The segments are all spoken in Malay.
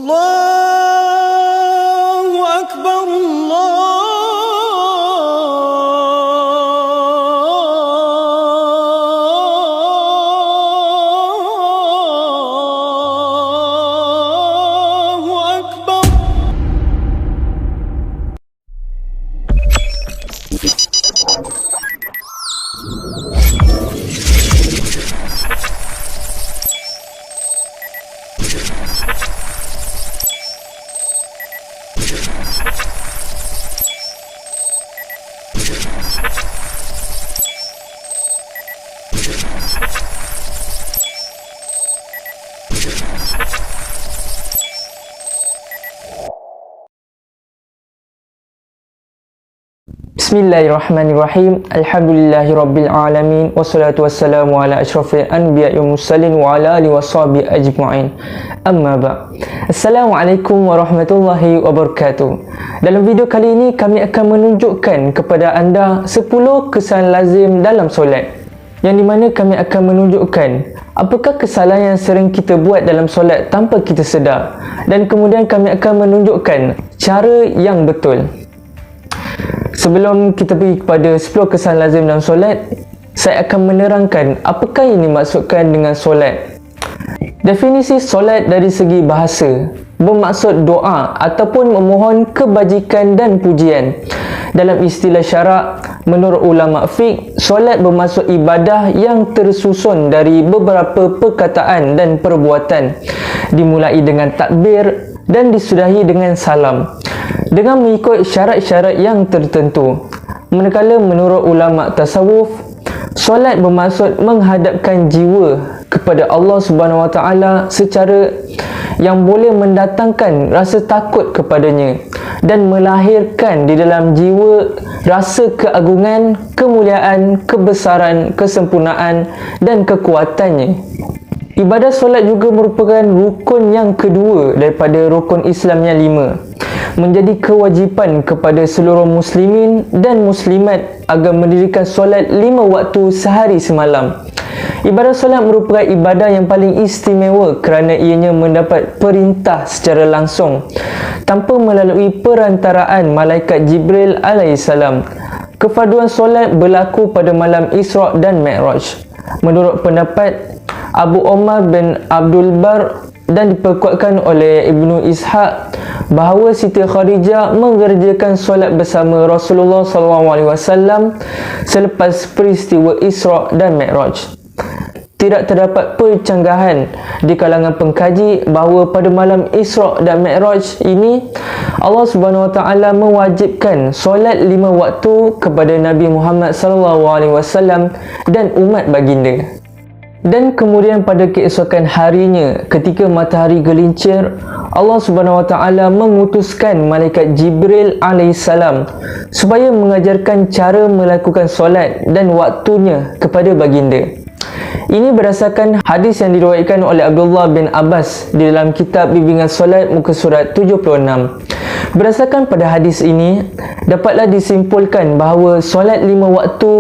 الله أكبر الله أكبر. Bismillahirrahmanirrahim. Alhamdulillahirabbil alamin wassalatu wassalamu ala asyrafil anbiya'i wal mursalin wa ala alihi washabihi ajma'in. Amma ba'. Assalamualaikum warahmatullahi wabarakatuh. Dalam video kali ini kami akan menunjukkan kepada anda 10 kesalahan lazim dalam solat, yang di mana kami akan menunjukkan apakah kesalahan yang sering kita buat dalam solat tanpa kita sedar, dan kemudian kami akan menunjukkan cara yang betul. Sebelum kita pergi kepada 10 kesalahan lazim dalam solat, saya akan menerangkan apakah yang dimaksudkan dengan solat. Definisi solat dari segi bahasa bermaksud doa ataupun memohon kebajikan dan pujian. Dalam istilah syarak, menurut ulama fiqh, solat bermaksud ibadah yang tersusun dari beberapa perkataan dan perbuatan, dimulai dengan takbir dan disudahi dengan salam, dengan mengikut syarat-syarat yang tertentu. Manakala menurut ulama tasawuf, solat bermaksud menghadapkan jiwa kepada Allah Subhanahu Wa Taala secara yang boleh mendatangkan rasa takut kepadanya dan melahirkan di dalam jiwa rasa keagungan, kemuliaan, kebesaran, kesempurnaan dan kekuatannya. Ibadah solat juga merupakan rukun yang kedua daripada rukun Islam yang 5. Menjadi kewajipan kepada seluruh muslimin dan muslimat agar mendirikan solat 5 waktu sehari semalam. Ibadah solat merupakan ibadah yang paling istimewa kerana ianya mendapat perintah secara langsung tanpa melalui perantaraan malaikat Jibril alaihissalam. Kefarduan solat berlaku pada malam Isra' dan Mi'raj. Menurut pendapat Abu Omar bin Abdul Bar dan diperkuatkan oleh Ibnu Ishaq bahawa Siti Khadijah mengerjakan solat bersama Rasulullah SAW selepas peristiwa Isra' dan Mi'raj. Tidak terdapat percanggahan di kalangan pengkaji bahawa pada malam Isra' dan Mi'raj ini Allah Subhanahu Wa Taala mewajibkan solat 5 waktu kepada Nabi Muhammad SAW dan umat baginda. Dan kemudian pada keesokan harinya, ketika matahari gelincir, Allah Subhanahu Wa Taala mengutuskan malaikat Jibril alaihissalam supaya mengajarkan cara melakukan solat dan waktunya kepada baginda. Ini berdasarkan hadis yang diriwayatkan oleh Abdullah bin Abbas di dalam kitab Bimbingan Solat muka surat 76. Berdasarkan pada hadis ini, dapatlah disimpulkan bahawa solat 5 waktu,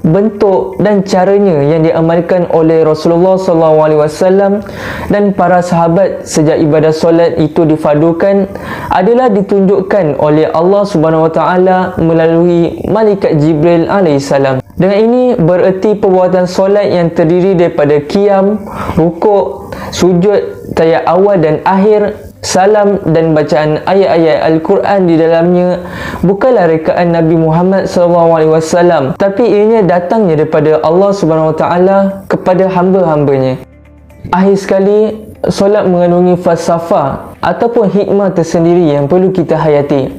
bentuk dan caranya yang diamalkan oleh Rasulullah SAW dan para sahabat sejak ibadah solat itu difardukan adalah ditunjukkan oleh Allah Subhanahu Wa Taala melalui malaikat Jibril alaihissalam. Dengan ini bererti perbuatan solat yang terdiri daripada qiyam, rukuk, sujud, tahiyat awal dan akhir, salam dan bacaan ayat-ayat Al-Quran di dalamnya bukanlah rekaan Nabi Muhammad SAW, tapi ianya datangnya daripada Allah Subhanahu Wa Taala kepada hamba-hambanya. Akhir sekali, solat mengandungi falsafah ataupun hikmah tersendiri yang perlu kita hayati.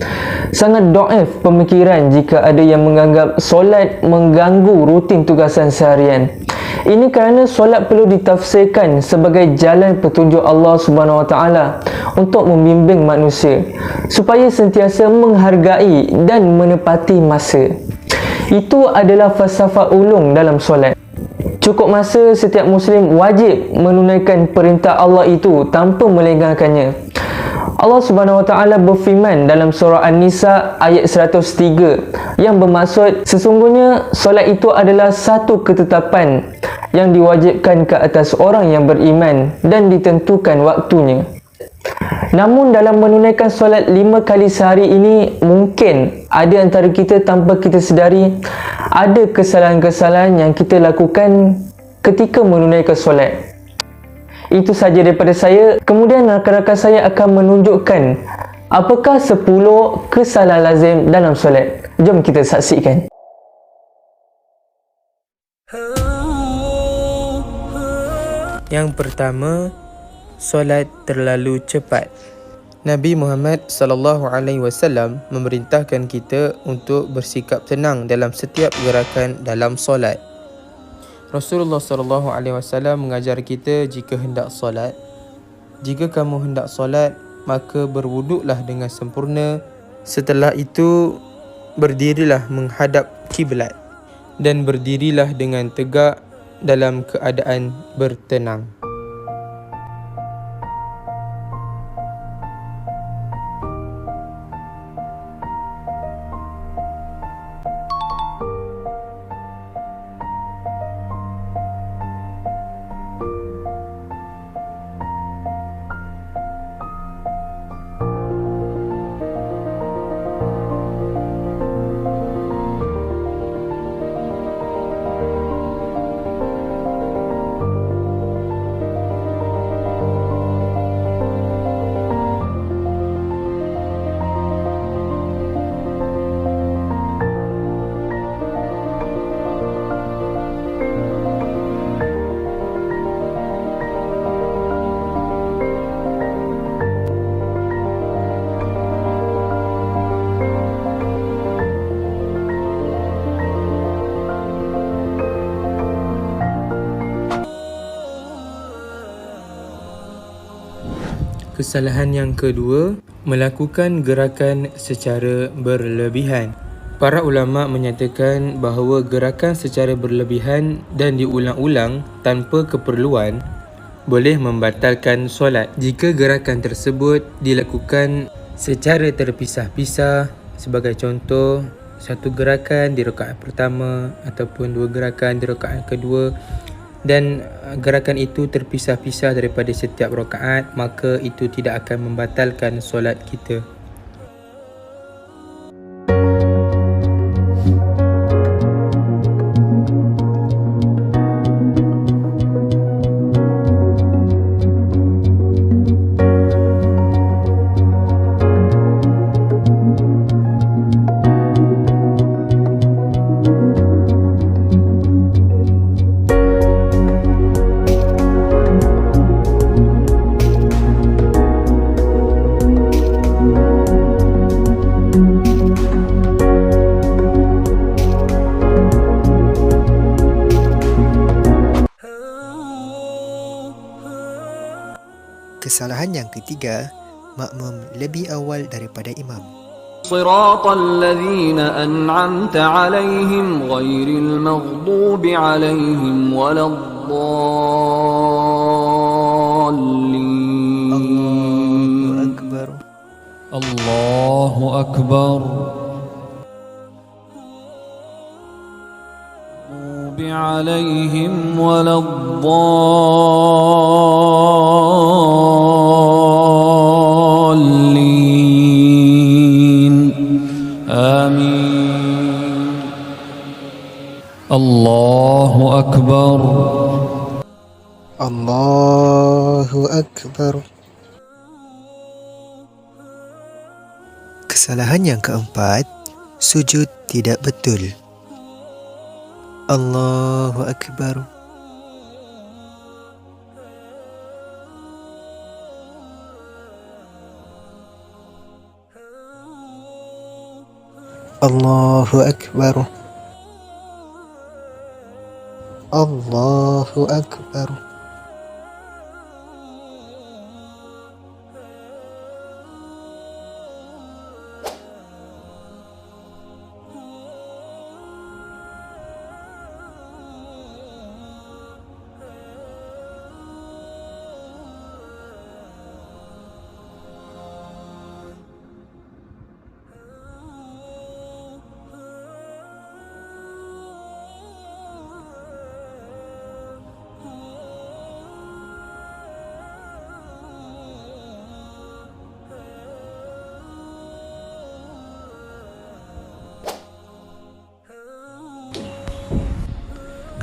Sangat dhaif pemikiran jika ada yang menganggap solat mengganggu rutin tugasan seharian. Ini kerana solat perlu ditafsirkan sebagai jalan petunjuk Allah Subhanahu Wa Taala untuk membimbing manusia supaya sentiasa menghargai dan menepati masa. Itu adalah falsafah ulung dalam solat. Cukup masa setiap muslim wajib menunaikan perintah Allah itu tanpa melengahkannya. Allah Subhanahu Wa Taala berfirman dalam surah An-Nisa ayat 103 yang bermaksud sesungguhnya solat itu adalah satu ketetapan yang diwajibkan ke atas orang yang beriman dan ditentukan waktunya. Namun dalam menunaikan solat 5 kali sehari ini, mungkin ada antara kita tanpa kita sedari ada kesalahan-kesalahan yang kita lakukan ketika menunaikan solat. Itu saja daripada saya. Kemudian rakan-rakan saya akan menunjukkan apakah 10 kesalahan lazim dalam solat. Jom kita saksikan. Yang pertama, solat terlalu cepat. Nabi Muhammad sallallahu alaihi wasallam memerintahkan kita untuk bersikap tenang dalam setiap gerakan dalam solat. Rasulullah sallallahu alaihi wasallam mengajar kita jika hendak solat, jika kamu hendak solat, maka berwuduklah dengan sempurna. Setelah itu, berdirilah menghadap kiblat dan berdirilah dengan tegak dalam keadaan bertenang. Kesalahan yang kedua, melakukan gerakan secara berlebihan. Para ulama menyatakan bahawa gerakan secara berlebihan dan diulang-ulang tanpa keperluan boleh membatalkan solat. Jika gerakan tersebut dilakukan secara terpisah-pisah, sebagai contoh, satu gerakan di rakaat pertama ataupun dua gerakan di rakaat kedua, dan gerakan itu terpisah-pisah daripada setiap rakaat, maka itu tidak akan membatalkan solat kita. Kesalahan yang ketiga, makmum lebih awal daripada imam. صراط الذين أنعمت عليهم غير المغضوب عليهم ولا الضالين. الله أكبر. المغضوب عليهم ولا الضالين. آمين. الله أكبر. الله أكبر. Kesalahan yang keempat, sujud tidak betul. Allahu Akbar. Allahu Akbar. Allahu Akbar.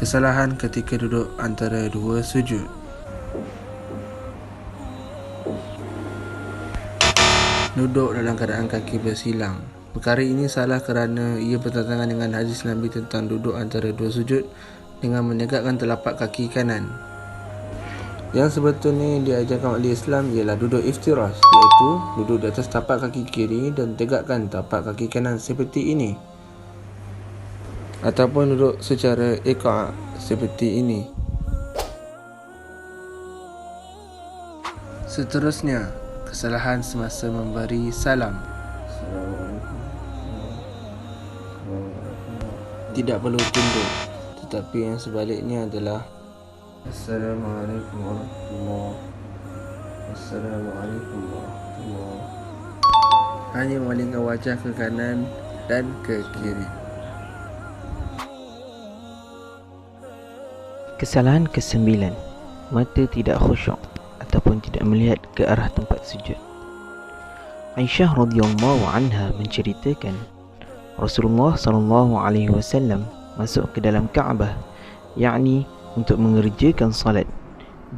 Kesalahan ketika duduk antara dua sujud. Duduk dalam keadaan kaki bersilang. Perkara ini salah kerana ia bertentangan dengan hadis Nabi tentang duduk antara dua sujud dengan menegakkan telapak kaki kanan. Yang sebetulnya diajarkan oleh Islam ialah duduk iftirash, iaitu duduk di atas tapak kaki kiri dan tegakkan tapak kaki kanan seperti ini, ataupun duduk secara iqa' seperti ini. Seterusnya, kesalahan semasa memberi salam. Tidak perlu tunduk, tetapi yang sebaliknya adalah Assalamualaikum warahmatullahi wabarakatuh. Assalamualaikum warahmatullahi wabarakatuh. Hanya memalingkan wajah ke kanan dan ke kiri. Kesalahan ke-9, mata tidak khusyuk ataupun tidak melihat ke arah tempat sujud. Aisyah radhiyallahu anha menceritakan Rasulullah SAW masuk ke dalam Kaabah, yakni untuk mengerjakan salat,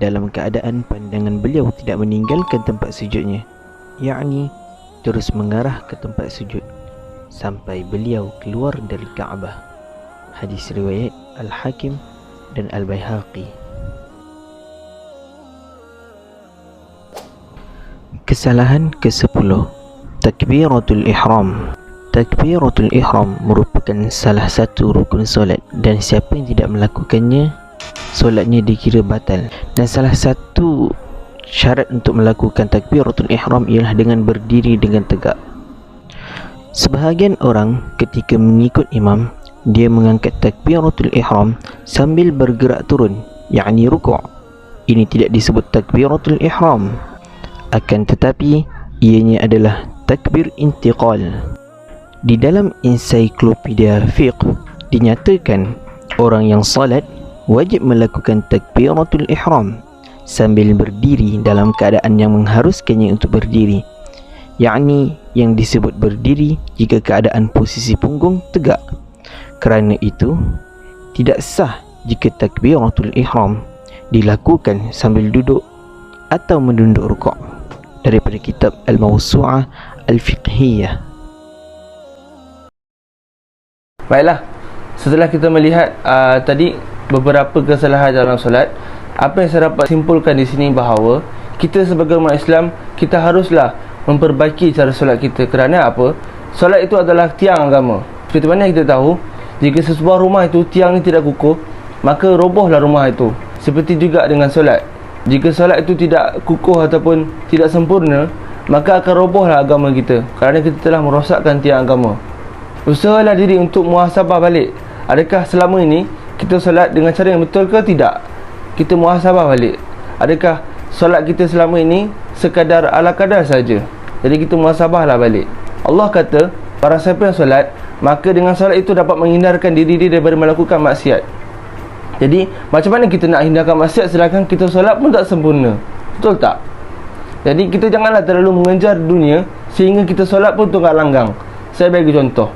dalam keadaan pandangan beliau tidak meninggalkan tempat sujudnya, yakni terus mengarah ke tempat sujud sampai beliau keluar dari Kaabah. Hadis riwayat Al-Hakim dan Al-Baihaqi. Kesalahan ke-10, Takbiratul Ihram. Takbiratul Ihram merupakan salah satu rukun solat, dan siapa yang tidak melakukannya, solatnya dikira batal. Dan salah satu syarat untuk melakukan Takbiratul Ihram ialah dengan berdiri dengan tegak. Sebahagian orang ketika mengikut imam, dia mengangkat Takbiratul Ihram sambil bergerak turun, yakni rukuk. Ini tidak disebut Takbiratul Ihram, akan tetapi ianya adalah takbir intiqal. Di dalam ensiklopedia fiqh dinyatakan orang yang salat wajib melakukan Takbiratul Ihram sambil berdiri dalam keadaan yang mengharuskannya untuk berdiri, yakni yang disebut berdiri jika keadaan posisi punggung tegak. Kerana itu tidak sah jika Takbiratul Ihram dilakukan sambil duduk atau menunduk rukuk. Daripada kitab Al-Mawsu'ah Al-Fiqhiyah. Baiklah, setelah kita melihat tadi beberapa kesalahan dalam solat, apa yang saya dapat simpulkan di sini bahawa kita sebagai umat Islam, kita haruslah memperbaiki cara solat kita. Kerana apa? Solat itu adalah tiang agama. Seperti mana kita tahu, jika sesebuah rumah itu tiang ni tidak kukuh, maka robohlah rumah itu. Seperti juga dengan solat. Jika solat itu tidak kukuh ataupun tidak sempurna, maka akan robohlah agama kita, kerana kita telah merosakkan tiang agama. Usahalah diri untuk muhasabah balik. Adakah selama ini kita solat dengan cara yang betul ke tidak? Kita muhasabah balik. Adakah solat kita selama ini sekadar ala kadar saja? Jadi kita muhasabahlah balik. Allah kata, para siapa yang solat, maka dengan solat itu dapat menghindarkan diri dia daripada melakukan maksiat. Jadi macam mana kita nak hindarkan maksiat sedangkan kita solat pun tak sempurna? Betul tak? Jadi kita janganlah terlalu mengejar dunia sehingga kita solat pun tunggal langgang. Saya bagi contoh,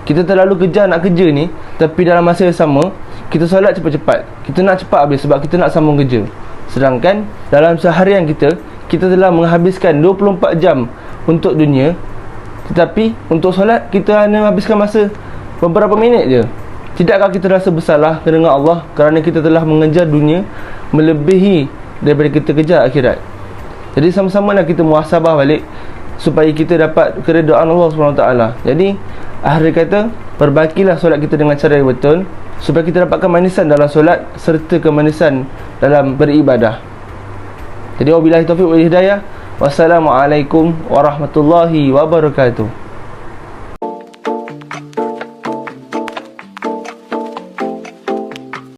kita terlalu kejar nak kerja ni, tapi dalam masa yang sama kita solat cepat-cepat. Kita nak cepat habis sebab kita nak sambung kerja. Sedangkan dalam seharian kita telah menghabiskan 24 jam untuk dunia, tetapi untuk solat kita hanya habiskan masa beberapa minit je. Tidakkah kita rasa bersalah dengan Allah kerana kita telah mengejar dunia melebihi daripada kita kejar akhirat? Jadi sama-sama lah kita muhasabah balik supaya kita dapat keredaan Allah SWT. Jadi akhir kata, perbaikilah solat kita dengan cara yang betul supaya kita dapatkan manisan dalam solat serta kemanisan dalam beribadah. Jadi wabillahi taufiq wal hidayah. Wassalamualaikum warahmatullahi wabarakatuh.